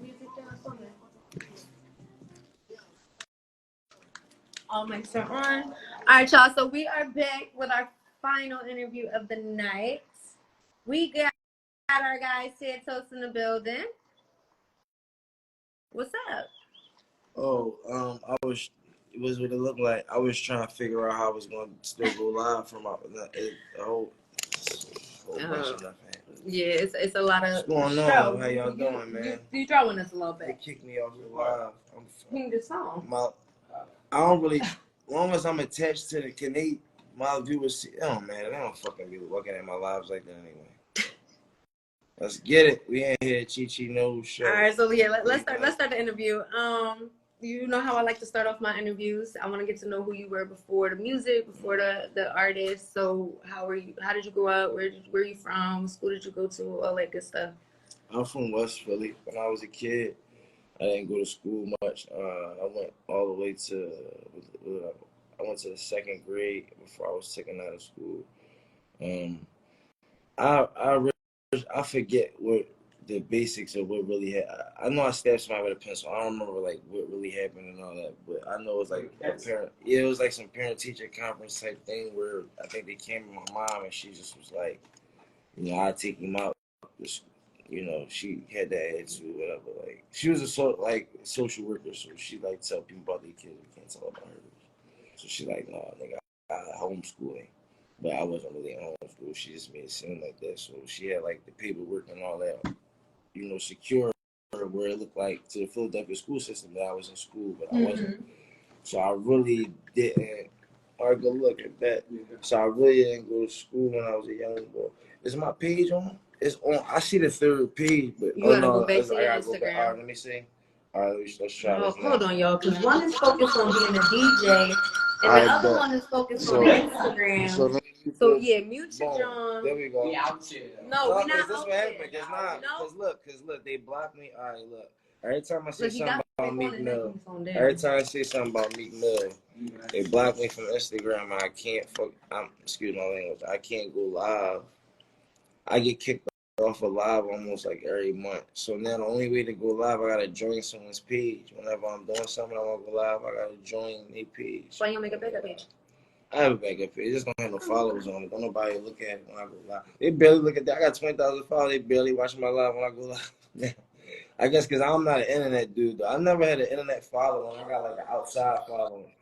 music down somewhere. All mics are on. All right, y'all. So we are back with our final interview of the night. We got our guy Santos in the building. What's up? Oh, it was what it looked like. I was trying to figure out how I was going to still go live from a whole bunch of nothing. Yeah, it's a lot of. What's going on? How y'all doing, man? You throwing us a little bit. They kicked me off the live. Sing the song. I don't really, as long as I'm attached to my viewers see, oh man, they don't fucking be looking at my lives like that anyway. Let's get it. We ain't here, Chichi, no show. All right, so yeah, let's start the interview. You know how I like to start off my interviews. I want to get to know who you were before the music, before the artist. So how were you? How did you grow up? Where are you from? What school did you go to? All that good stuff. I'm from West Philly. When I was a kid, I didn't go to school much. I went all the way to I went to the second grade before I was taken out of school. I forget what the basics of what really happened. I know I stabbed somebody with a pencil. I don't remember like what really happened and all that, but I know it was like it was like some parent-teacher conference type thing where I think they came to my mom and she just was like, you know, I'll take him out. You know, she had that attitude, whatever. Like she was a social worker, so she like tell people about their kids. We can't tell about hers. So she like, no, nigga, I homeschooling. But I wasn't really in homeschool. She just made it seem like that. So she had like the paperwork and all that, you know, secure where it looked like to the Philadelphia school system that I was in school, but I wasn't. So I really didn't. All right, good look at that. So I really didn't go to school when I was a young boy. Is my page on? It's on. I see the third page, but you gotta go back to your Instagram. All right, let me see. All right, let's try this. Hold on, y'all, because one is focused on being a DJ, and the other one is focused on Instagram. So yeah, mute your John. There we go. Yeah, I'm chill. No, we're not. This what happened. It's not. Cause look, they blocked me. All right, look. Every time I say something about Meek Mill, they block me from Instagram. I can't excuse my language. I can't go live. I get kicked off of live almost like every month. So now the only way to go live, I gotta join someone's page. Whenever I'm doing something, I want to go live, I gotta join their page. Why you don't make a backup page? I have a backup page. It just don't have no followers on it. Don't nobody look at it when I go live. They barely look at that. I got 20,000 followers. They barely watch my live when I go live. I guess because I'm not an internet dude, though. I never had an internet following. I got like an outside following.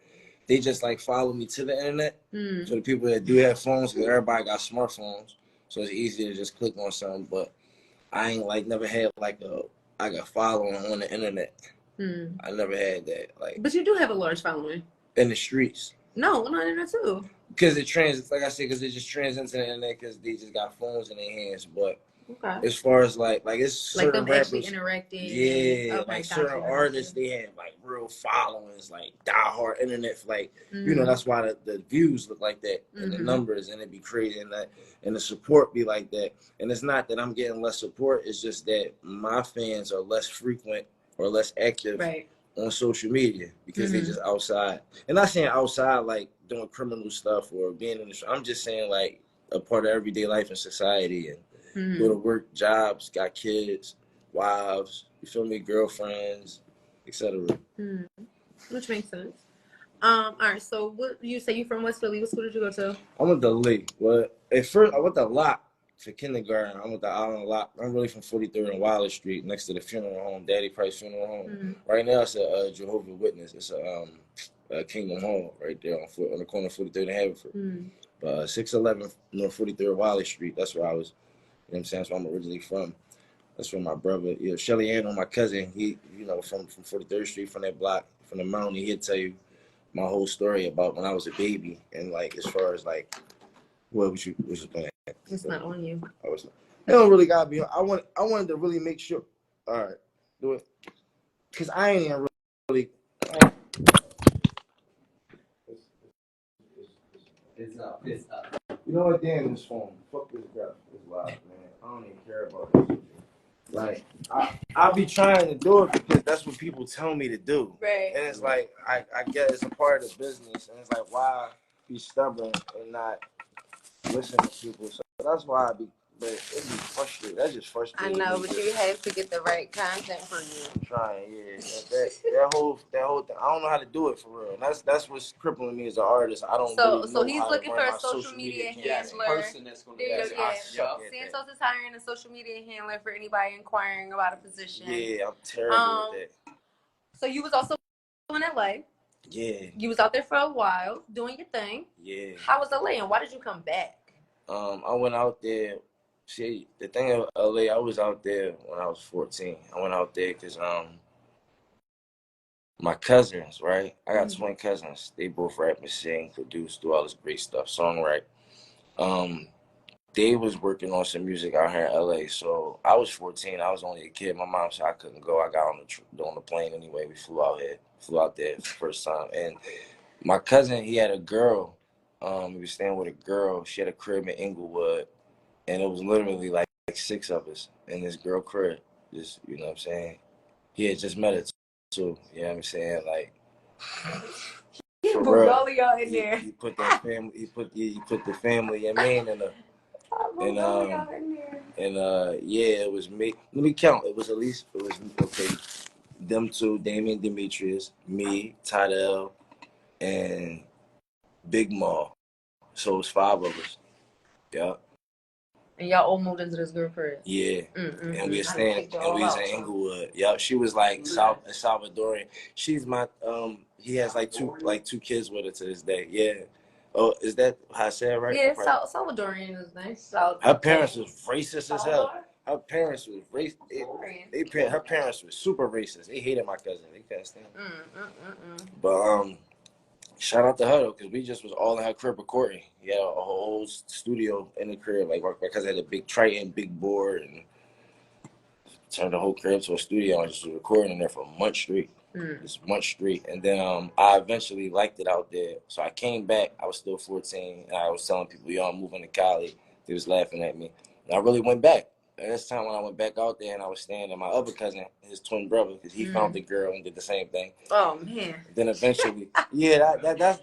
They just like follow me to the internet. So the people that do have phones, because everybody got smartphones, so it's easy to just click on something. But I ain't like never had like a following on the internet. I never had that. Like, but you do have a large following in the streets. No, on the internet too. Because it like I said, because it just trans into the internet because they just got phones in their hands. But as far as like it's like certain them rappers, actually interacting. Yeah, like certain artists, they have like real followings, like diehard internet. Like you know, that's why the views look like that and the numbers, and it be crazy, and the support be like that. And it's not that I'm getting less support; it's just that my fans are less frequent or less active. Right. On social media because they just outside. And not saying outside like doing criminal stuff or being in the I'm just saying like a part of everyday life in society and go to work, jobs, got kids, wives, you feel me, girlfriends, etc. Which makes sense. All right, so what you say you from West Philly? What school did you go to? I went to Lee. Well, at first I went to Locke for kindergarten. I went to Island Locke. I'm really from 43rd and Wilder Street, next to the funeral home, Daddy Price Funeral Home. Right now it's a Jehovah's Witness. It's a Kingdom Hall right there on the corner of 43rd and Haverford. 611 North 43rd Wilder Street. That's where I was. You know what I'm saying? That's where I'm originally from. That's where my brother, Shelly Ann, my cousin, he, from 43rd Street, from that block, from the mountain, he'd tell you my whole story about when I was a baby and like as far as like what was you playing? It's not on you. It don't really gotta be. I wanted to really make sure. All right, do it. Cause I ain't even really. It's up. You know what? Damn this phone. Fuck this crap. This live, man. I don't even care about this. Like I be trying to do it because that's what people tell me to do. Right. And it's like I get it's a part of the business, and it's like why be stubborn and not listen to people. So that's why I be but it be frustrating. That's just frustrating. I know, but you have to get the right content for you. I'm trying, yeah. That whole thing. I don't know how to do it for real. And that's what's crippling me as an artist. I don't really know So he's how looking to for run a my social media campaign. handler. That's gonna There you go. Yeah. Santos is hiring a social media handler for anybody inquiring about a position. Yeah, I'm terrible with that. So you was also in LA. Yeah. You was out there for a while doing your thing. Yeah. How was LA and why did you come back? I went out there. See, the thing of LA, I was out there when I was 14. I went out there because my cousins, right? I got twin cousins. They both rap and sing, produce, do all this great stuff, songwrite. They was working on some music out here in LA. So I was 14. I was only a kid. My mom said I couldn't go. I got on the plane anyway. We flew out there for the first time. And my cousin, he had a girl. He was staying with a girl. She had a crib in Inglewood. And it was literally like 6 of us in this girl crib. Just, you know what I'm saying? He had just met her too. You know what I'm saying? Like, He for moved real. all of y'all in there. He put that family. He put the family. I mean, in yeah, it was me. Let me count. It was okay. Them two, Damien Demetrius, me, Tydell, and Big Ma. So it was 5 of us. Yeah. And y'all all moved into this girl crib. Yeah. And we was in Inglewood. Yep. She was like Salvadorian. She's my he has like two kids with her to this day. Yeah. Oh, is that how I say it right? Yeah, Salvadorian is nice. Her parents was racist as hell. Her parents was racist. Her parents were super racist. They hated my cousin. They couldn't stand him. But shout out to her though, because we just was all in her crib recording. He had a whole studio in the crib, like because I had a big Triton, big board, and turned the whole crib to a studio and just was recording in there for a month straight. Just month straight. And then I eventually liked it out there. So I came back. I was still 14. And I was telling people, yo, I'm moving to Cali. They was laughing at me. And I really went back. And this time when I went back out there and I was staying in my other cousin, his twin brother, because he found the girl and did the same thing. Oh man. Then eventually, yeah, that's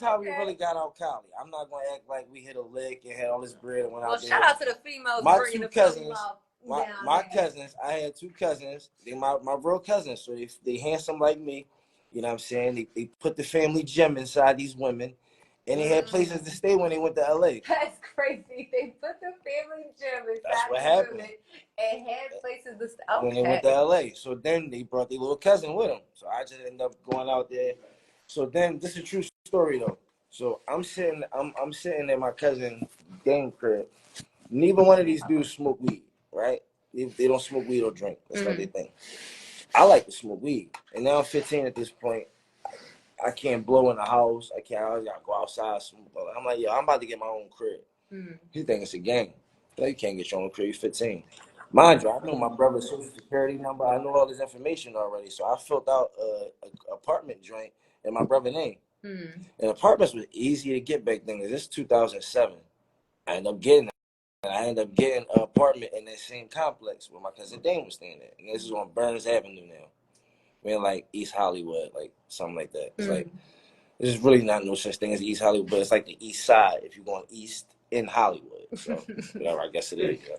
how we really got out Cali. I'm not gonna act like we hit a lick and had all this bread and went out there. Shout out to the females. My 2 cousins. My cousins, I had 2 cousins. They my real cousins, so they handsome like me. You know what I'm saying? They put the family gem inside these women, and they had places to stay when they went to LA. That's crazy. They put the family gem inside That's what happened. And had places to stay. Okay. When they went to LA. So then they brought their little cousin with them. So I just ended up going out there. So then this is a true story though. So I'm sitting at my cousin Dame crib. Neither one of these dudes smoke weed, right? They don't smoke weed or drink. That's not their thing. I like to smoke weed. And now I'm 15 at this point. I can't blow in the house. I gotta go outside. Smoke. I'm like, yo, I'm about to get my own crib. He think it's a game. No, you can't get your own crib. You're 15. Mind you, I know my brother's social security number. I know all this information already. So I filled out a apartment joint in my brother's name. And apartments was easy to get back then. This is 2007. I ended up getting an apartment in that same complex where my cousin Dane was staying at. And this is on Burns Avenue now. We're in like East Hollywood, like something like that. It's like, there's really not no such thing as East Hollywood, but it's like the East Side if you're going east in Hollywood. So, whatever, I guess it is. Yeah.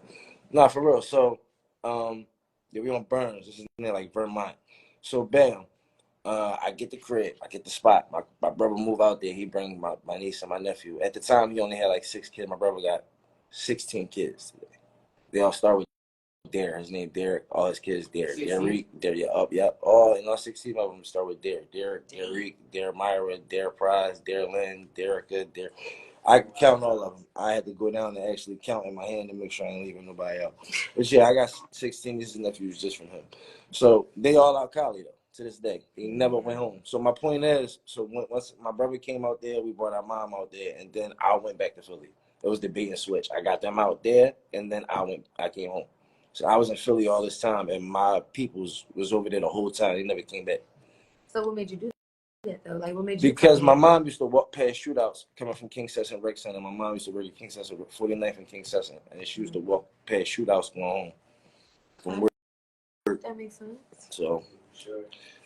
Nah, for real. So, we on Burns. This is near like Vermont. So, bam. I get the crib. I get the spot. My brother move out there. He bring my niece and my nephew. At the time, he only had like 6 kids. My brother got 16 kids today. They all start with Derek. His name Derek. All his kids Derek. Derek. All 16 of them start with Derek. Derek Myra, Derek Prize, Derek Lynn, Derica, Derek. I can count all of them. I had to go down and actually count in my hand to make sure I ain't leaving nobody out. But yeah, I got 16 nieces and nephews just from him. So they all out Cali though. To this day, he never went home. So my point is, once my brother came out there, we brought our mom out there, and then I went back to Philly. It was the bait and switch. I got them out there, and then I came home. So I was in Philly all this time, and my peoples was over there the whole time. They never came back. So what made you do that though? Like what made you? Because my mom used to walk past shootouts coming from King Sesson Rec Center. My mom used to work at King Sesson, 49th and King Sesson, and she used to walk past shootouts going home from work. That makes sense. So. Sure.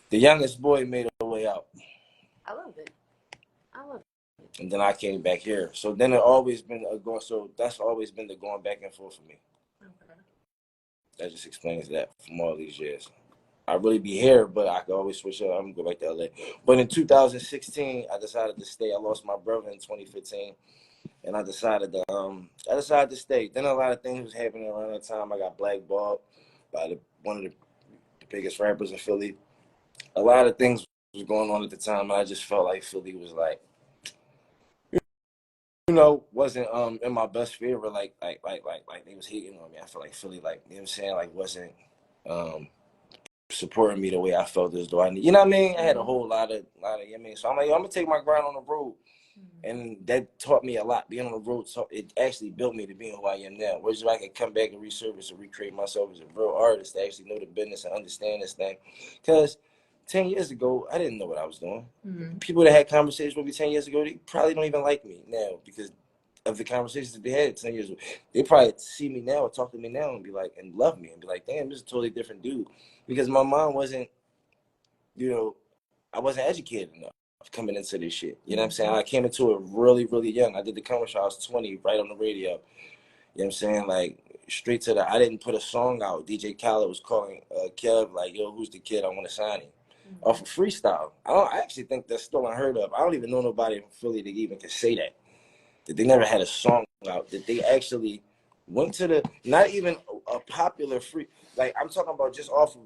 The youngest boy made a way out. I love it. And then I came back here. So then it always been a going. So that's always been the going back and forth for me. Okay. That just explains that from all these years. I really be here, but I could always switch up. I'm gonna go back to LA. But in 2016, I decided to stay. I lost my brother in 2015, and I decided to stay. Then a lot of things was happening around that time. I got blackballed by one of the biggest rappers in Philly. A lot of things was going on at the time, and I just felt like Philly was like, wasn't in my best favor. Like they was hating on me. I felt like Philly, like, you know what I'm saying, like, wasn't supporting me the way I felt as though I need. You know what I mean? I had a whole lot of, you know what I mean? So I'm like, I'm gonna take my grind on the road. And that taught me a lot. Being on the road, it actually built me to being who I am now. Which is why I can come back and resurface and recreate myself as a real artist to actually know the business and understand this thing. Because 10 years ago, I didn't know what I was doing. People that had conversations with me 10 years ago, they probably don't even like me now because of the conversations that they had 10 years ago. They probably see me now or talk to me now and be like, and love me and be like, damn, this is a totally different dude. Because my mind wasn't, I wasn't educated enough coming into this shit. You know what I'm saying? I came into it really, really young. I did the commercial. I was 20, right on the radio. You know what I'm saying? Like, straight to I didn't put a song out. DJ Khaled was calling Kev, like, yo, who's the kid? I want to sign him. Off of freestyle. I actually think that's still unheard of. I don't even know nobody in Philly that even could say that they never had a song out, that they actually went to not even a popular free, like, I'm talking about just off of,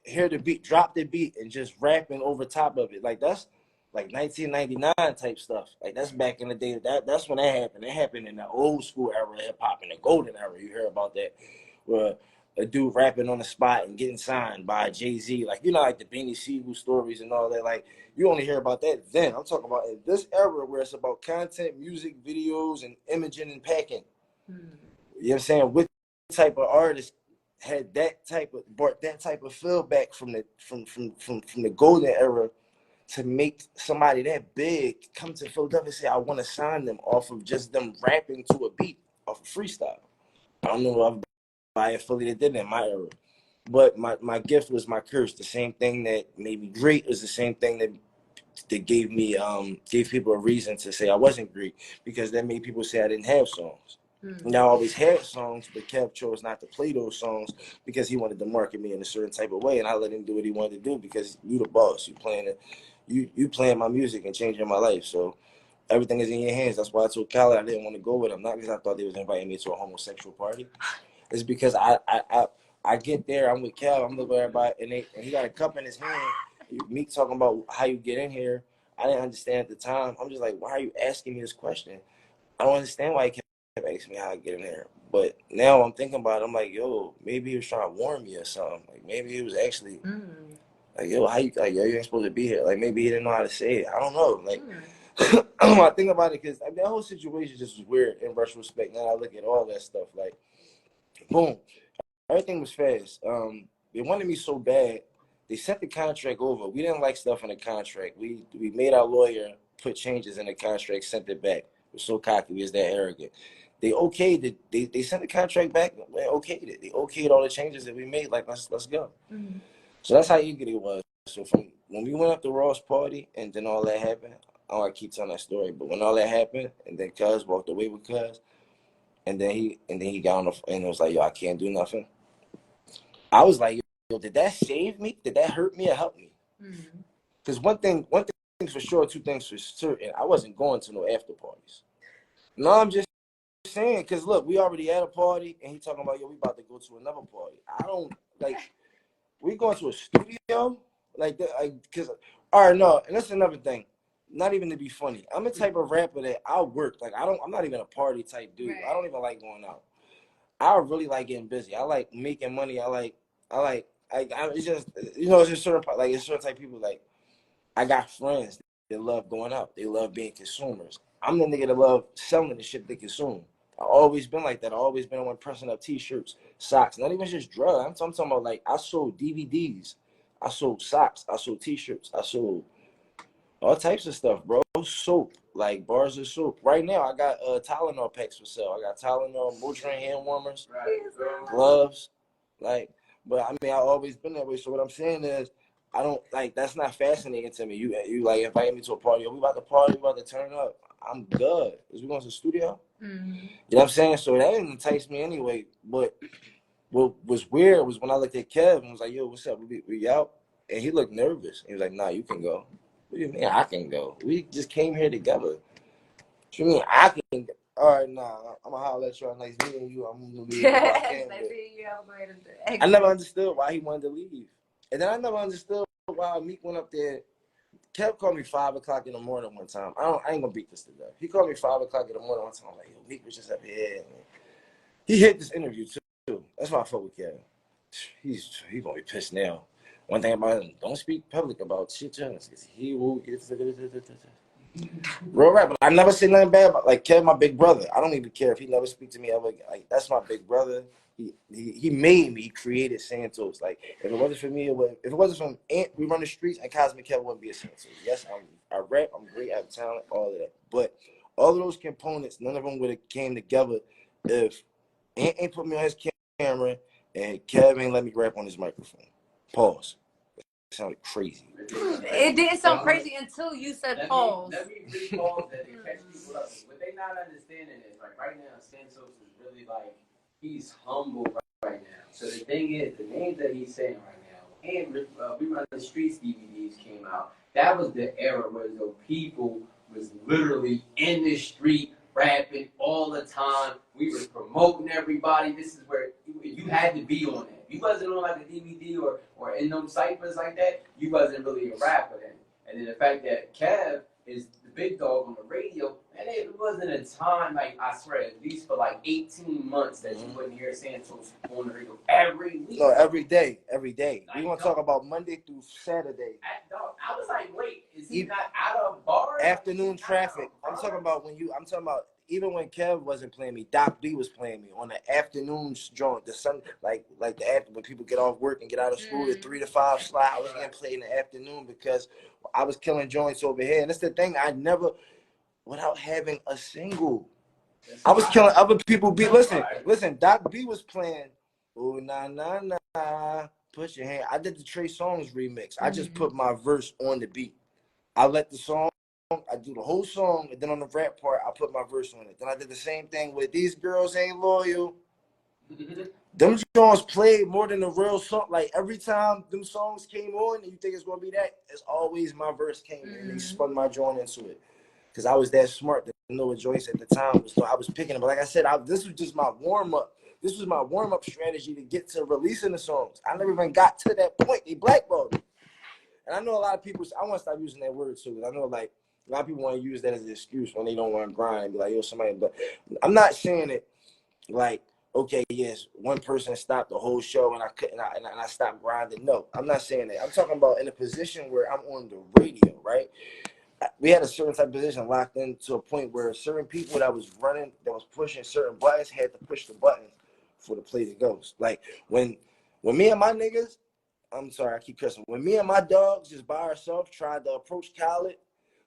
hear the beat, drop the beat, and just rapping over top of it. Like, that's like 1999 type stuff. Like, that's back in the day. That's when that happened. It happened in the old school era of hip hop, in the golden era. You hear about that, where a dude rapping on the spot and getting signed by Jay-Z. Like, like the Beanie Siegel stories and all that. Like, you only hear about that then. I'm talking about in this era where it's about content, music, videos, and imaging and packing. You know what I'm saying? What type of artist had brought that type of feel back from the golden era to make somebody that big come to Philadelphia and say, I want to sign them off of just them rapping to a beat off of freestyle. I don't know if anybody in Philly that did that in my era. But my gift was my curse. The same thing that made me great was the same thing that gave people a reason to say I wasn't great, because that made people say I didn't have songs. And I always had songs, but Kev chose not to play those songs because he wanted to market me in a certain type of way, and I let him do what he wanted to do because you the boss. You playing my music and changing my life. So everything is in your hands. That's why I told Khaled I didn't want to go with him, not because I thought they was inviting me to a homosexual party. It's because I get there, I'm with Cal, I'm looking at everybody, and he got a cup in his hand. Me talking about how you get in here. I didn't understand at the time. I'm just like, why are you asking me this question? I don't understand why he kept asking me how I get in here. But now I'm thinking about it. I'm like, yo, maybe he was trying to warn me or something. Like, maybe he was actually like, yo, you ain't supposed to be here. Like, maybe he didn't know how to say it. I don't know. Like, I think about it because that whole situation just was weird in retrospect. Now I look at all that stuff. Like, boom, everything was fast. They wanted me so bad. They sent the contract over. We didn't like stuff in the contract. We made our lawyer put changes in the contract, sent it back. We're so cocky. We was that arrogant. They okayed it. They sent the contract back. They okayed it. They okayed all the changes that we made. Like, let's go. So that's how eager it was. So from when we went up to Ross party and then all that happened, I keep telling that story. But when all that happened and then Cuz walked away with Cuz, and then he got on the and it was like, yo, I can't do nothing. I was like, yo, did that save me? Did that hurt me or help me? Because one thing for sure, two things for certain. I wasn't going to no after parties. No, I'm just saying, because look, we already had a party, and he talking about, yo, we about to go to another party. I don't, like, we going to a studio? Like, that, because, all right, no, and that's another thing. Not even to be funny. I'm the type of rapper that I work. Like, I'm not even a party type dude. Right. I don't even like going out. I really like getting busy. I like making money. It's just, it's just certain, like, it's certain type of people, like, I got friends that love going out. They love being consumers. I'm the nigga that love selling the shit they consume. I always been like that. I always been one pressing up t-shirts, socks, not even just drugs. I'm talking about, like, I sold DVDs. I sold socks. I sold t-shirts. I sold all types of stuff, bro. Soap, like bars of soap. Right now, I got Tylenol packs for sale. I got Tylenol, Motrin hand warmers, gloves. Like, but I mean, I always been that way. So what I'm saying is, I don't like that's not fascinating to me. You like invite me to a party. We about to party. We about to turn up. I'm good. Is we going to the studio? Mm-hmm. You know what I'm saying? So that didn't entice me anyway. But what was weird was when I looked at Kev and was like, "Yo, what's up? We out?" And he looked nervous. He was like, "Nah, you can go." What do you mean I can go? We just came here together. What you mean I can go? All right, nah, I'm gonna holler at you. Nice meeting you. I'm gonna leave. I never understood why he wanted to leave. And then I never understood why Meek went up there. Kev called me 5 o'clock in the morning one time. I ain't gonna beat this to death. He called me 5 o'clock in the morning one time. I'm like, yo, Meek was just up here. He hit this interview too. That's why I fuck with Kev. He's gonna be pissed now. One thing about him, don't speak public about shit. He will get real rap. I never say nothing bad about like Kev, my big brother. I don't even care if he never speak to me ever. Like that's my big brother. He made me. He created Santos. Like if it wasn't for me, if it wasn't from Ant, we run the streets, and Cosmic Kev wouldn't be a Santos. Yes, I rap. I'm great. I have talent. All of that. But all of those components, none of them would have came together if Ant ain't put me on his camera and Kev ain't let me rap on his microphone. Pause. It sounded crazy. It didn't sound crazy until you said pause. Let me re-pause that to catch people up. What they not understanding is, like, right now, Santos is really, like, he's humble right now. So the thing is, the names that he's saying right now, and We Run the Streets DVDs came out, that was the era where the people was literally in the street rapping all the time. We were promoting everybody. This is where you had to be on that. You wasn't on like a DVD or in them ciphers like that. You wasn't really a rapper then. And then the fact that Kev is the big dog on the radio, and it wasn't a time, like I swear, at least for like 18 months that you wouldn't hear Santos on the radio every week. No, every day. Like, we want to talk about Monday through Saturday. I was like, wait, is he not out of bars? Afternoon traffic. I'm talking about even when Kev wasn't playing me, Doc B was playing me on the afternoons joint. The sun, like the after when people get off work and get out of school, the 3 to 5 slot. I was getting played in the afternoon because I was killing joints over here. And that's the thing. I never, without having a single, I was killing other people. Listen. Doc B was playing. Oh nah nah nah. Put your hand. I did the Trey Songz remix. I just put my verse on the beat. I let the song. I do the whole song, and then on the rap part, I put my verse on it. Then I did the same thing with These Girls Ain't Loyal. Them songs played more than the real song. Like every time them songs came on, and you think it's gonna be that, it's always my verse came in and they spun my joint into it. Cause I was that smart to know what Joyce at the time was. So I was picking it. But like I said, this was just my warm up. This was my warm up strategy to get to releasing the songs. I never even got to that point. They blackballed me. And I know a lot of people. I want to stop using that word too. I know like a lot of people want to use that as an excuse when they don't want to grind and be like, yo, somebody. But I'm not saying it like, okay, yes, one person stopped the whole show and I couldn't, and I stopped grinding. No, I'm not saying that. I'm talking about in a position where I'm on the radio, right? We had a certain type of position locked in to a point where certain people that was running, that was pushing certain buttons, had to push the buttons for the play to go. Like when me and my niggas, I'm sorry, I keep cursing. When me and my dogs just by ourselves tried to approach Khaled,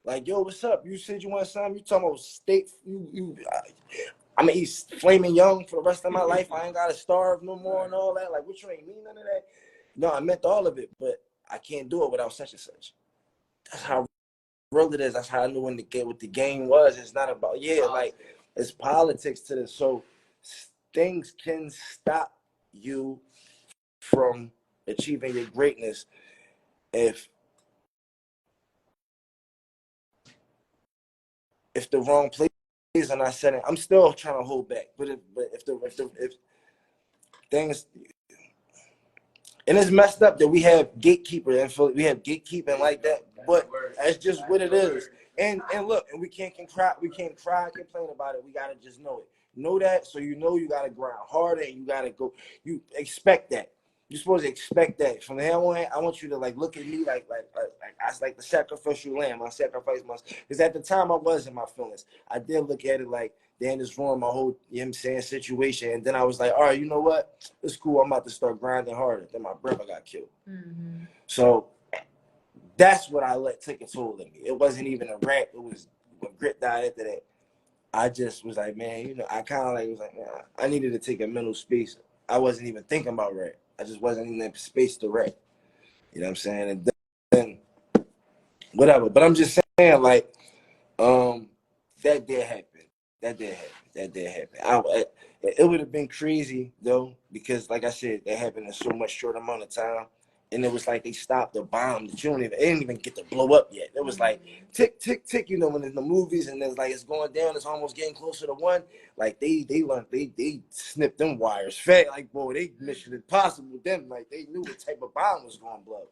like, yo, what's up? You said you want something? You talking about state? I mean, he's flaming young for the rest of my life. I ain't gotta starve no more and all that. Like, what you ain't mean none of that? No, I meant all of it, but I can't do it without such and such. That's how real it is. That's how I knew when what the game was. It's not about like it's politics to this. So things can stop you from achieving your greatness if the wrong place are not setting. I'm still trying to hold back, but if things, and it's messed up that we have gatekeeper and we have gatekeeping like that, but that's just what it is. And look, and we can't cry and complain about it. We gotta just know that, so you know you gotta grind harder and you gotta go. You expect that. You're supposed to expect that from now on. I want you to like look at me like I was like the sacrificial lamb. I sacrificed myself because at the time I was in my feelings. I did look at it like, damn, this ruined my whole, you know what I'm saying, situation. And then I was like, all right, you know what? It's cool. I'm about to start grinding harder. Then my brother got killed. So that's what I let take a toll of me. It wasn't even a rap. It was when Grit died after that. I just was like, man, you know, I kind of like was like, man, I needed to take a mental space. I wasn't even thinking about rap. I just wasn't in that space to rap. You know what I'm saying? And whatever. But I'm just saying, like, that did happen. That did happen. That did happen. It would have been crazy though, because like I said, that happened in so much short amount of time. And it was like they stopped the bomb that you don't even, it didn't even get to blow up yet. It was like tick, tick, tick, you know, when in the movies and then like it's going down, it's almost getting closer to one. Like they learned, they snipped them wires fat. Like, boy, they mission impossible with them. Like they knew what type of bomb was going to blow.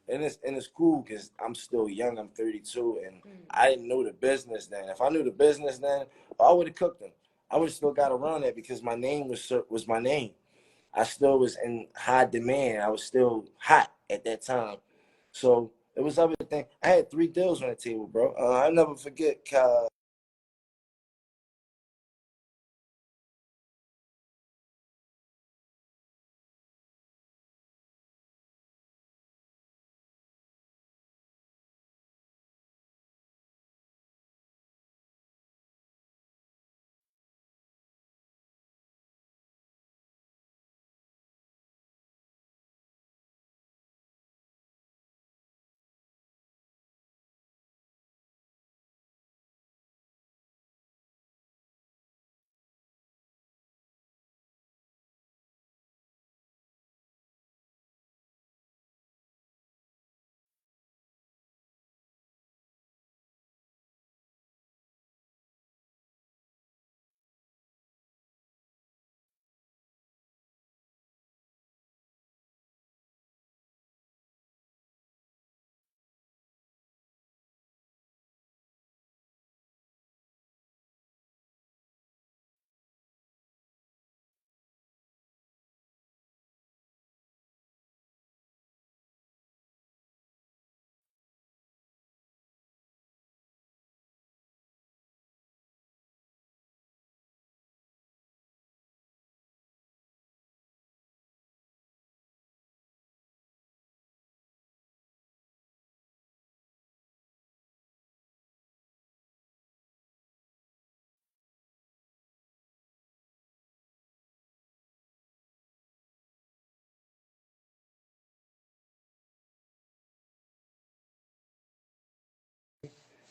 And it's cool because I'm still young. I'm 32, and I didn't know the business then. If I knew the business then, I would have cooked them. I would have still got around that because my name was my name. I still was in high demand. I was still hot at that time. So it was other thing. I had 3 deals on the table, bro. I'll never forget.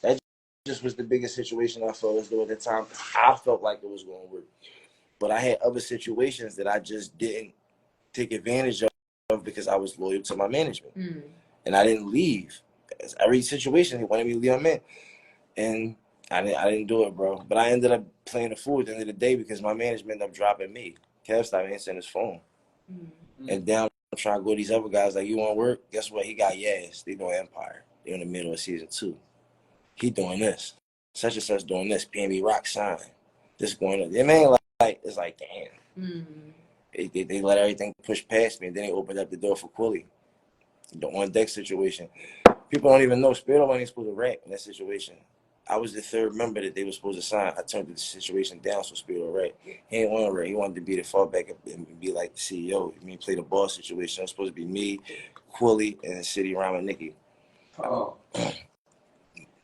That just was the biggest situation I felt as though at the time I felt like it was going to work. But I had other situations that I just didn't take advantage of because I was loyal to my management. And I didn't leave. Every situation, they wanted me to leave, I'm in. And I didn't do it, bro. But I ended up playing the fool at the end of the day because my management ended up dropping me. Kev stopped answering his phone. And down I'm trying to go to these other guys like, you want to work? Guess what? He got Yaz. They doing Empire. They're in the middle of season 2. He doing this. Such and such doing this. Paying me rock sign. This going on. It ain't like it's like, damn. They let everything push past me, and then they opened up the door for Quilly. The on deck situation. People don't even know Spitaz wasn't supposed to rap in that situation. I was the 3rd member that they were supposed to sign. I turned the situation down so Spitaz rap. He didn't want to rap. He wanted to be the fallback and be like the CEO. I mean, play the boss situation. It was supposed to be me, Quilly, and City Rhyme and Nikki. Oh.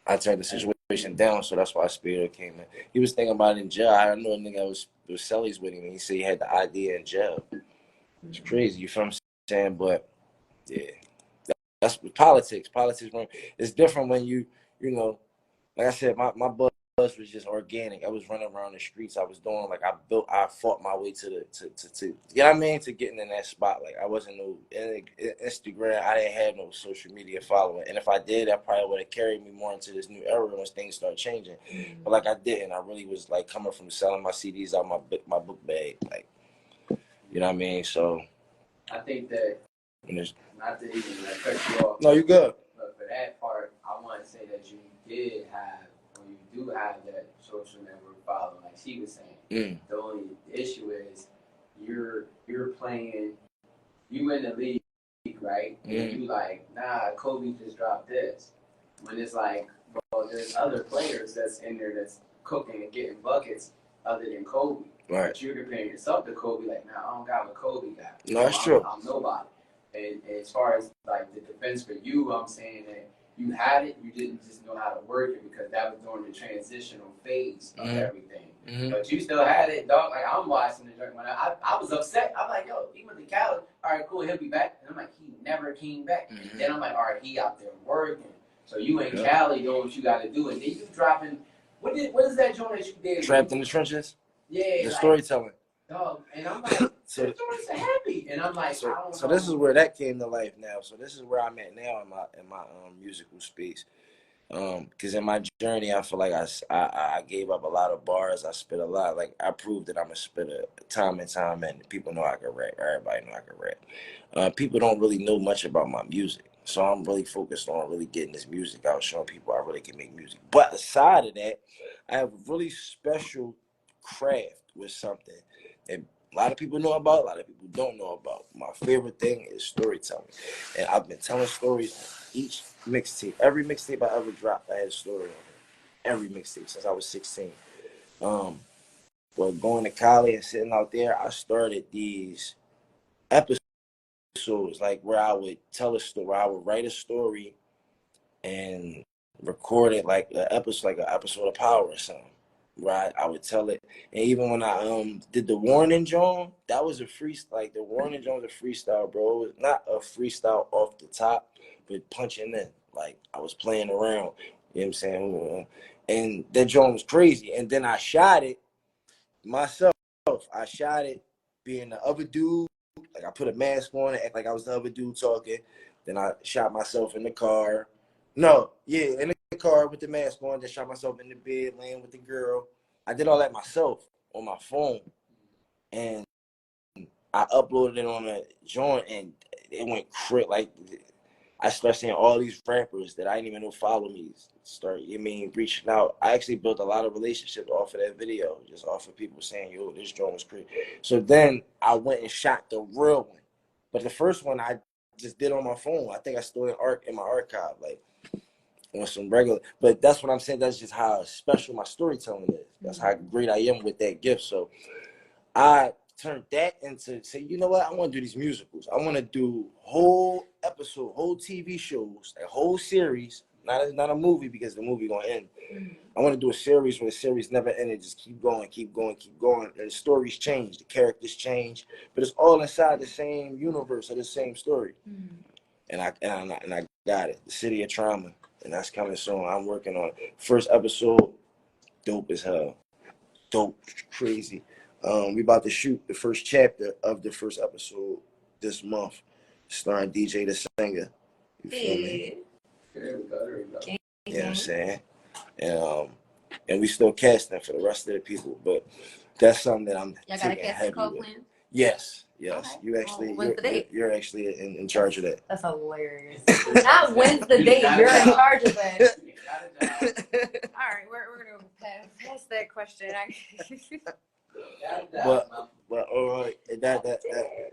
I turned the situation down, so that's why Spitaz came in. He was thinking about it in jail. I know a nigga that was Sellies with him, and he said he had the idea in jail. It's crazy. You feel what I'm saying? But yeah, that's politics. Politics, it's different when you know, like I said, my buzz was just organic. I was running around the streets. I was doing like I fought my way to you know what I mean, to getting in that spot. Like I wasn't no Instagram. I didn't have no social media following, and if I did, that probably would have carried me more into this new era once things start changing. But like I didn't. I really was like coming from selling my CDs out my book bag, like, you know what I mean. So I think that, not to even like cut you off. No, you good. But for that part, I want to say that you did have, or you do have that social network following, like she was saying. The only issue is you're playing, you in the league, right? And you like, nah, Kobe just dropped this. When it's like, well, there's other players that's in there that's cooking and getting buckets other than Kobe. Right. But you're comparing yourself to Kobe, like, nah, I don't got what Kobe got. No, that's true. I'm nobody. And as far as like the defense for you, I'm saying that you had it, you didn't just know how to work it because that was during the transitional phase of everything. But you still had it, dog. Like I'm watching the joint when I was upset. I'm like, yo, he went to Cali. All right, cool, he'll be back. And I'm like, he never came back. Then I'm like, all right, he out there working. So you in Cali doing what you got to do, and then you dropping. What is that joint that you did? Trapped in the Trenches. Yeah, the storytelling. Dog, and I'm like, so the joints are happy, and I'm like, I don't know. So this is where that came to life now. So this is where I'm at now in my musical space. Because in my journey, I feel like I gave up a lot of bars. I spit a lot. Like, I proved that I'm a spitter time and time, and people know I can rap. Everybody know I can rap. People don't really know much about my music, so I'm really focused on really getting this music out, showing people I really can make music. But aside of that, I have a really special craft with something that a lot of people know about, a lot of people don't know about. My favorite thing is storytelling, and I've been telling stories. Each mixtape, every mixtape I ever dropped, I had a story on it. Every mixtape since I was 16. But going to college and sitting out there, I started these episodes like where I would tell a story, where I would write a story and record it like an episode of Power or something. Where I would tell it, and even when I did the Warning Joan, that was a freestyle. Like, the Warning Joan was a freestyle, bro. It was not a freestyle off the top, but punching in. Like, I was playing around. You know what I'm saying? And that Joan was crazy. And then I shot it myself. I shot it being the other dude. Like, I put a mask on and act like I was the other dude talking. Then I shot myself in the car. No, yeah, in the car with the mask on. Then shot myself in the bed, laying with the girl. I did all that myself on my phone, and I uploaded it on a joint, and it went crit. Like, I started seeing all these rappers that I didn't even know follow me reaching out. I actually built a lot of relationships off of that video, just off of people saying, yo, this joint was crazy. So then I went and shot the real one. But the first one I just did on my phone. I think I still in my archive, like, on some regular. But that's what I'm saying. That's just how special my storytelling is. That's how great I am with that gift. So I turned that into, say, you know what? I want to do these musicals. I want to do whole episode, whole TV shows, a whole series. Not a movie, because the movie gonna end. I want to do a series where the series never ended. Just keep going, keep going, keep going. And the stories change, the characters change, but it's all inside the same universe of the same story. And I got it. The City of Trauma, and that's coming soon. I'm working on it. First episode, dope as hell, dope, crazy. We about to shoot the first chapter of the first episode this month, starring DJ the Singer. You feel me? There we go. You know what I'm saying? And we still casting for the rest of the people, but that's something that I'm Y'all got a taking casting heavy call with. plan? Yes. Okay. You actually, when's the date? you're actually in charge of that. That's hilarious. Not when's the date, you're in charge of that. All right, we're gonna go past that question. But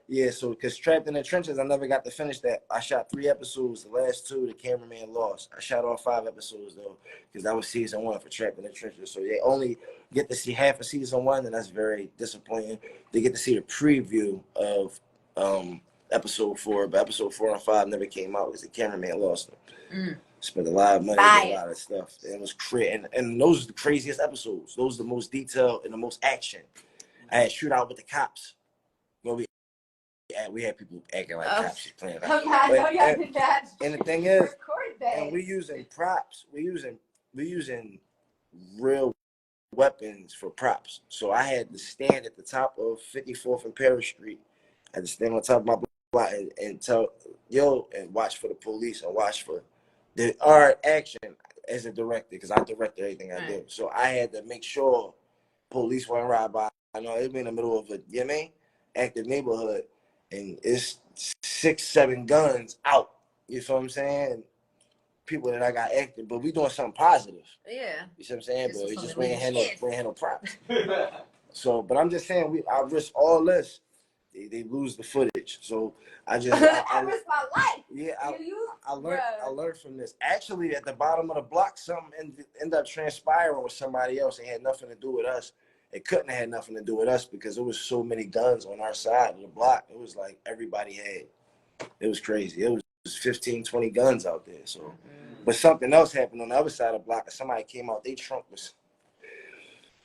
yeah. So, because Trapped in the Trenches, I never got to finish that. I shot 3 episodes. The last 2, the cameraman lost. I shot all 5 episodes though, because that was season 1 for Trapped in the Trenches. So they only get to see half of season 1, and that's very disappointing. They get to see the preview of episode 4, but episode 4 and 5 never came out because the cameraman lost them. Spent a lot of money, did a lot of stuff. It was crazy, and those are the craziest episodes. Those are the most detailed and the most action. I had Shootout with the cops. You know, we had people acting like cops just playing. And the thing is, and we using props. We using real weapons for props. So I had to stand at the top of 54th and Paris Street. I had to stand on top of my block and tell, and watch for the police and watch for the art action as a director, because I direct everything I do. So I had to make sure police weren't right by. I know it'd be in the middle of a, active neighborhood, and it's 6, 7 guns out. You feel what I'm saying? People that I got active, but we doing something positive. Yeah. You see what I'm saying? But we just we ain't handle props. So, but I'm just saying, I risk all this. They lose the footage. So I risk my life. Yeah, I learned from this. Actually, at the bottom of the block, something ended up transpiring with somebody else. It had nothing to do with us. It couldn't have had nothing to do with us because there was so many guns on our side of the block. It was like everybody had. It was crazy. It was 15, 20 guns out there. So, but something else happened on the other side of the block. Somebody came out. They trunk was.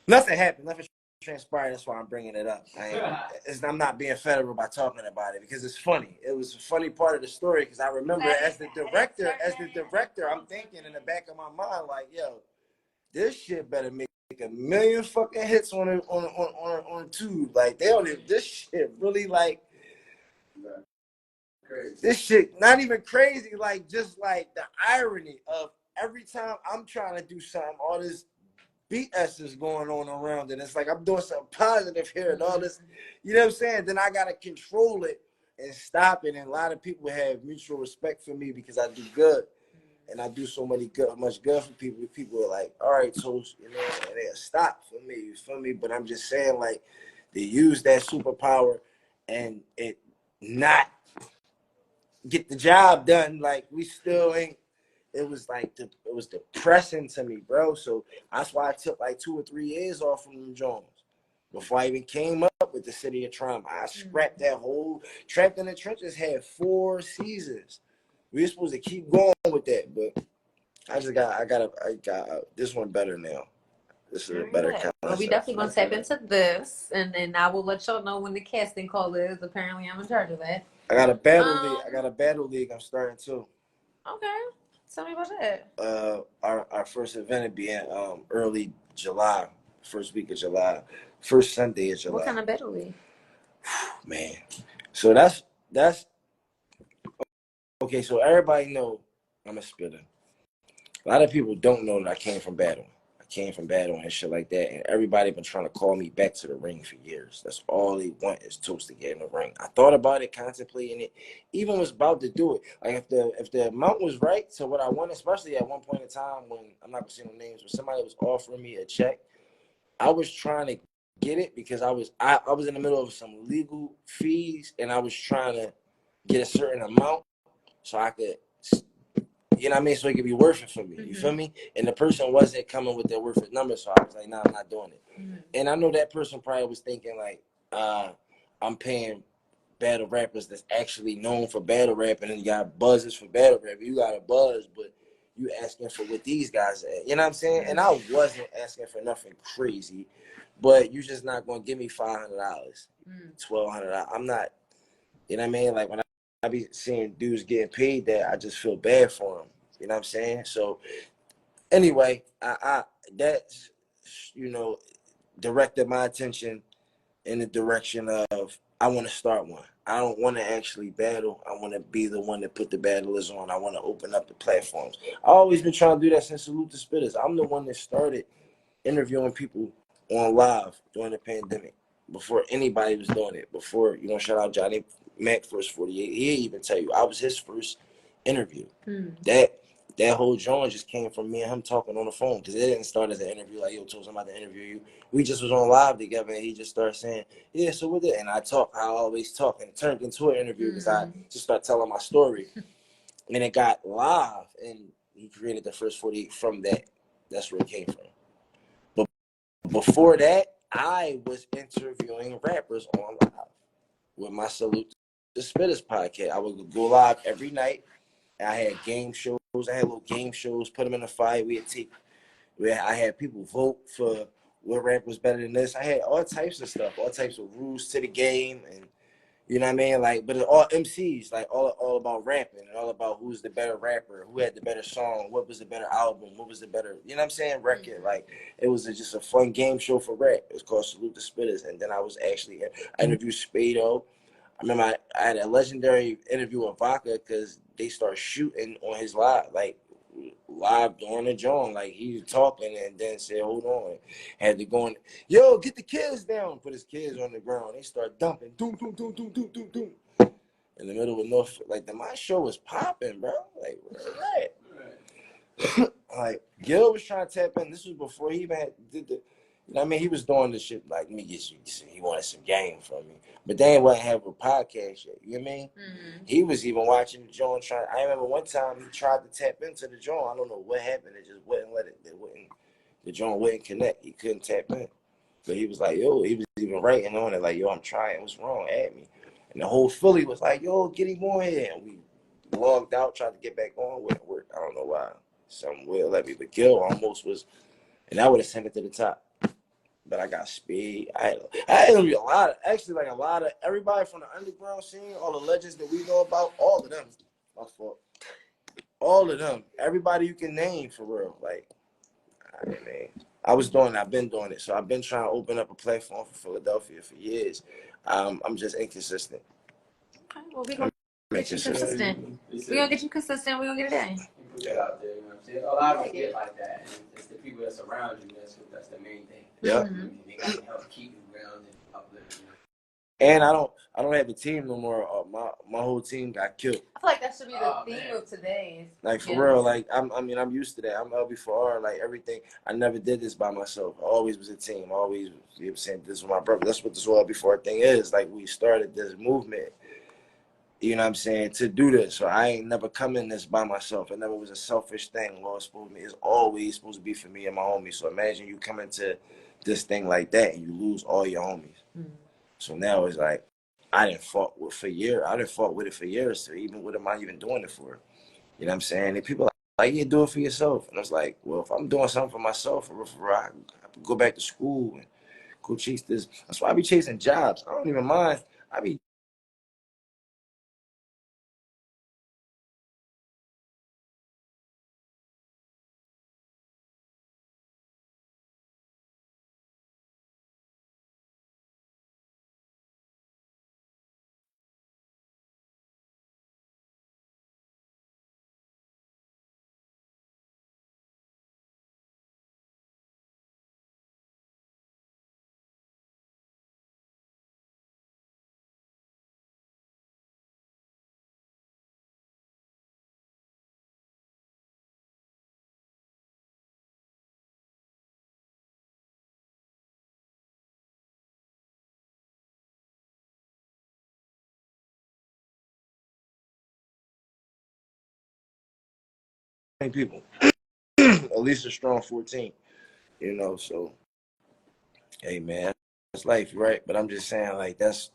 Nothing happened. Nothing transpired. That's why I'm bringing it up. I'm not being federal by talking about it because it's funny. It was a funny part of the story because I remember as the director, I'm thinking in the back of my mind like, yo, this shit better make a million fucking hits on tube. Like they don't even, this shit really like this shit not even crazy. Like just like the irony of every time I'm trying to do something, all this BS is going on around it. It's like I'm doing something positive here and all this, you know what I'm saying? Then I gotta control it and stop it. And a lot of people have mutual respect for me because I do good. And I do so much good for people. People are like, all right, Toast, you know, and they'll stop for me, you feel me? But I'm just saying, like, they use that superpower and it not get the job done. Like, we still ain't, it was depressing to me, bro. So that's why I took like 2 or 3 years off from them Jones. Before I even came up with the City of Trauma, I scrapped that whole Trapped in the Trenches had 4 seasons. We were supposed to keep going with that, but I got this one better now. This is a better concept. Well, we definitely gonna tap into this, and then I will let y'all know when the casting call is. Apparently, I'm in charge of that. I got a battle league. I got a battle league. I'm starting too. Okay, tell me about that. Our first event will be in early July, first week of July, first Sunday of July. What kind of battle league? Man, so that's okay. So everybody know I'm a spitter. A lot of people don't know that I came from battle. I came from battle and shit like that. And everybody been trying to call me back to the ring for years. That's all they want is Toast to get in the ring. I thought about it, contemplating it, even was about to do it. Like if the amount was right to what I want, especially at one point in time when I'm not gonna say no names, when somebody was offering me a check, I was trying to get it because I was in the middle of some legal fees and I was trying to get a certain amount so I could, you know what I mean? So it could be worth it for me. You feel me? And the person wasn't coming with their worth it number. So I was like, nah, I'm not doing it. And I know that person probably was thinking like, I'm paying battle rappers that's actually known for battle rapping and you got buzzes for battle rapping. You got a buzz, but you asking for what these guys at. You know what I'm saying? And I wasn't asking for nothing crazy, but you just not going to give me $500, $1,200. I'm not, you know what I mean? Like when I be seeing dudes getting paid that, I just feel bad for them. You know what I'm saying? So anyway, I that's, you know, directed my attention in the direction of I want to start one. I don't want to actually battle. I want to be the one that put the battlers on. I want to open up the platforms. I always been trying to do that since Salute the Spittaz. I'm the one that started interviewing people on live during the pandemic before anybody was doing it. Before, you know, shout out Johnny Mac first 48. He even tell you I was his first interview. That whole joint just came from me and him talking on the phone because it didn't start as an interview like, yo, Toast, I'm about to interview you. We just was on live together and he just started saying, yeah, so with it. And I always talk, and it turned into an interview because I just started telling my story. And it got live and he created the first 48 from that. That's where it came from. But before that, I was interviewing rappers on live with my Salute the Spittaz podcast. I would go live every night. I had game shows. I had little game shows. Put them in a fight. I had people vote for what rap was better than this. I had all types of stuff, all types of rules to the game, and you know what I mean. Like, but it's all MCs, like all about rapping and all about who's the better rapper, who had the better song, what was the better album, what was the better, you know what I'm saying, record. Like, it was just a fun game show for rap. It was called Salute the Spittaz, and then I interviewed Spado. I remember I had a legendary interview with Vodka because they started shooting on his live during the joint. Like he was talking and then said, hold on. Had to go in, yo, get the kids down. Put his kids on the ground. They start dumping. Doom, doom, doom, doom, doom, doom, doom. In the middle of North, like my show was popping, bro. Like, right. Like Gil was trying to tap in. This was before he even did the, you know what I mean? He was doing the shit like me get you. He wanted some game from me. But they wasn't having a podcast yet. You know what I mean? He was even watching the joint trying. I remember one time he tried to tap into the joint. I don't know what happened. It just wouldn't let it. The joint wouldn't connect. He couldn't tap in. But he was like, yo, he was even writing on it like, yo, I'm trying. What's wrong? At me. And the whole Philly was like, yo, get him on here. And we logged out, tried to get back on. Wouldn't work. I don't know why. Some will let me. But Gil almost was, and I would have sent it to the top. but I got Speed. I had interviewed a lot of, actually, like a lot of everybody from the underground scene, all the legends that we know about, all of them. My fault. All of them. Everybody you can name for real. Like, I mean, I've been doing it. So I've been trying to open up a platform for Philadelphia for years. I'm just inconsistent. Okay, well, we're going to get you consistent. We're going to get you consistent. We're going to get it in. Put it out there, you know what I'm saying? A lot of people get like that. And it's the people that's around you. That's the main thing. Yeah. They got to help keep you grounded and uplifted. You know? And I don't have a team no more. My whole team got killed. I feel like that should be the theme of today. Like for real, like I'm used to that. I'm LB4R, like everything. I never did this by myself. I always was a team. I always, you know, I'm saying, this was my brother. That's what this whole LB4R thing is. Like we started this movement, you know what I'm saying, to do this. So I ain't never come in this by myself. It never was a selfish thing. Well, it's always supposed to be for me and my homies. So imagine you come into this thing like that and you lose all your homies. Mm-hmm. So now it's like I didn't fought with it for years. So even what am I even doing it for? You know what I'm saying? And people are like, you do it for yourself. And I was like, well, if I'm doing something for myself, I go back to school and go chase this. That's why I be chasing jobs. I don't even mind. I be people. At least a strong 14. You know, so hey man, that's life, right? But I'm just saying, like that's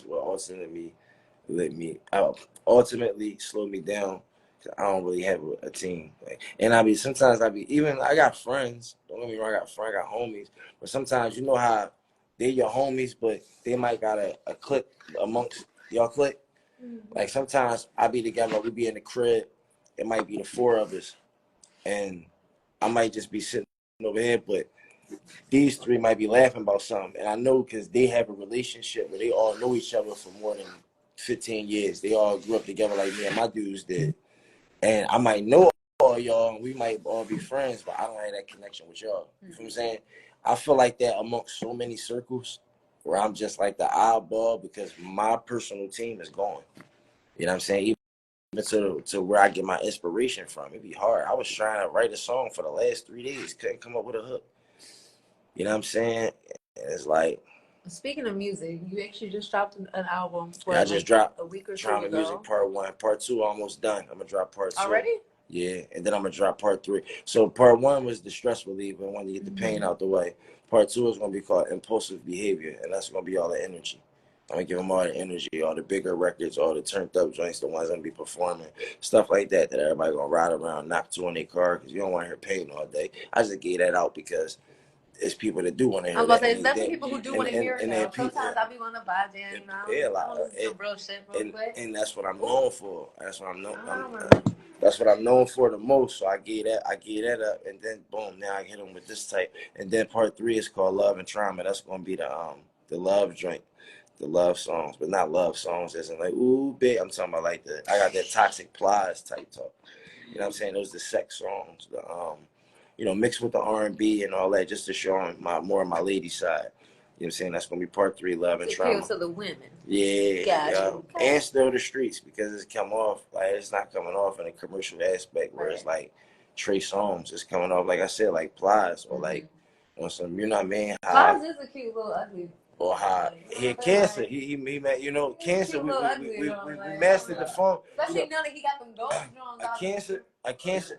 what ultimately slowed me down. I don't really have a team, like, and I got friends. Don't get me wrong, I got homies, but sometimes you know how they're your homies, but they might got a clique amongst y'all clique. Mm-hmm. Like sometimes I be together, we be in the crib. It might be the four of us, and I might just be sitting over here, but these three might be laughing about something. And I know because they have a relationship where they all know each other for more than 15 years. They all grew up together like me and my dudes did. And I might know all y'all, and we might all be friends, but I don't have that connection with y'all. You know what I'm saying? I feel like that amongst so many circles where I'm just like the oddball because my personal team is gone. You know what I'm saying? Even to where I get my inspiration from. It'd be hard. I was trying to write a song for the last 3 days. Couldn't come up with a hook. You know what I'm saying? It's like. Speaking of music, you actually just dropped an album. I just dropped a week or two Trauma ago. Music Part 1. Part 2 almost done. I'm gonna drop Part 2. Already? Yeah, and then I'm gonna drop Part 3. So Part 1 was the stress reliever. I wanted to get the pain out the way. Part 2 is gonna be called Impulsive Behavior, and that's gonna be all the energy. I'm gonna give them all the energy, all the bigger records, all the turned up joints, the ones I'm gonna be performing, stuff like that everybody gonna ride around, knock two in their car because you don't want to hear pain all day. I just gave that out because it's people that do want to hear that. There's definitely people who do want to hear it now. Sometimes I be want to buy jam, yeah, like, some real shit real quick. And that's what I'm known for. That's what I'm known. That's what I'm known for the most. So I gave that up, and then boom, now I hit them with this type. And then Part 3 is called Love and Trauma. That's gonna be the love joint, the love songs, but not love songs as in like ooh, babe. I'm talking about like I got that toxic plies type talk. You know what I'm saying? Those the sex songs. Mixed with the R&B and all that, just to show more of my lady side. You know what I'm saying? That's going to be Part 3, Love and Trauma. To the women. Yeah. Gotcha. Yeah. Okay. And still the streets, because it's come off, like, it's not coming off in a commercial aspect where it's like Trey Songz. It's coming off, like I said, like Plies or like, some, you're not man. Plies is a cute little ugly. Or how he had cancer. He cancer. We mastered the phone. Especially now that he got them gold drones. A cancer.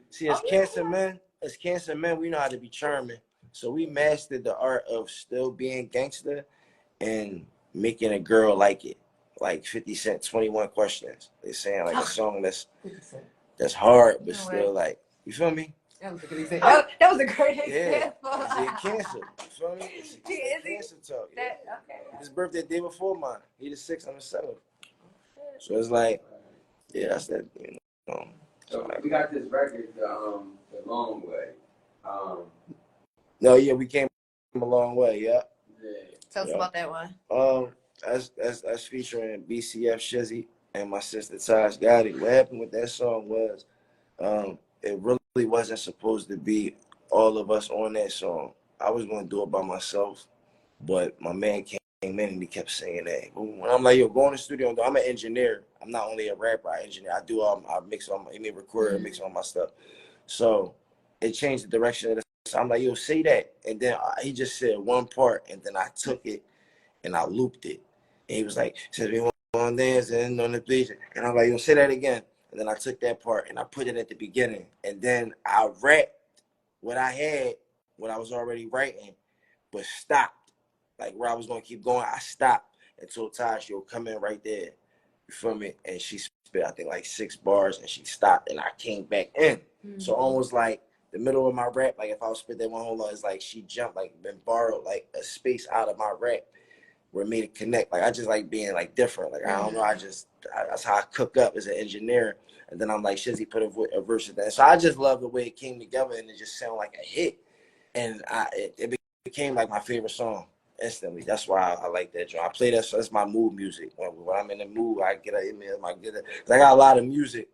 See, as cancer men, we know how to be charming. So we mastered the art of still being gangster and making a girl like it. Like 50 Cent, 21 Questions. They're saying like a song that's hard, but still like, you feel me? That was a good example. That was a great Yeah, example. it's a cancer. You feel me? It's cancer talk. Yeah. Okay. His birthday the day before mine. He the 6th, I'm the 7th. So it's like, yeah, that's that. You know. So we got this record, the long way. No, yeah, we came a long way. Yeah. Tell us about that one. That's featuring BCF Shizzy and my sister Taj Gotti. What happened with that song was, it really wasn't supposed to be all of us on that song. I was gonna do it by myself, but my man came in and he kept saying that. When I'm like, yo, go in the studio. I'm an engineer. I'm not only a rapper. I engineer. I do all. I mix all. I record and mix all my stuff. So it changed the direction of the. So I'm like, yo, say that, and then he just said one part, and then I took it and I looped it. And he was like, said we want to dance and on the beach. And I'm like, yo, say that again. And then I took that part and I put it at the beginning. And then I rapped what I had, what I was already writing, but stopped. Like where I was going to keep going, I stopped and told Taj, yo, come in right there. You feel me? And she spit, I think, like 6 bars and she stopped and I came back in. Mm-hmm. So almost like the middle of my rap, like if I was spit that one whole lot, it's like she jumped, like been borrowed like a space out of my rap where it made it connect. Like I just like being like different. Like I don't know, that's how I cook up as an engineer. And then I'm like, Shizzy put a verse in that. So I just love the way it came together and it just sounded like a hit. And it became like my favorite song instantly. That's why I like that joint. I play that, so that's my mood music. When I'm in the mood, I get an email, I got a lot of music,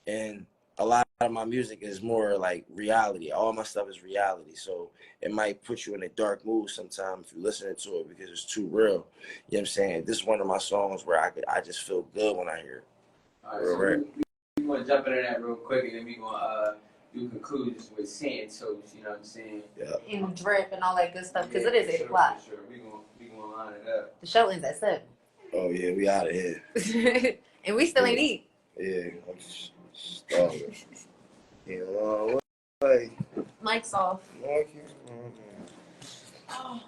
and a lot of my music is more like reality. All my stuff is reality, so it might put you in a dark mood sometimes if you're listening to it because it's too real. You know what I'm saying? This is one of my songs where I just feel good when I hear it. All right, so we want to jump into that real quick, and then we gonna do conclusions with Santos. You know what I'm saying? Yeah. And drip and all that good stuff because it is 8 o'clock. Sure, we gonna line it up. The show ends at 7. Oh yeah, we out of here. And we still ain't eat. Yeah, I'm starving. Yeah, long way. Mic's off. Oh.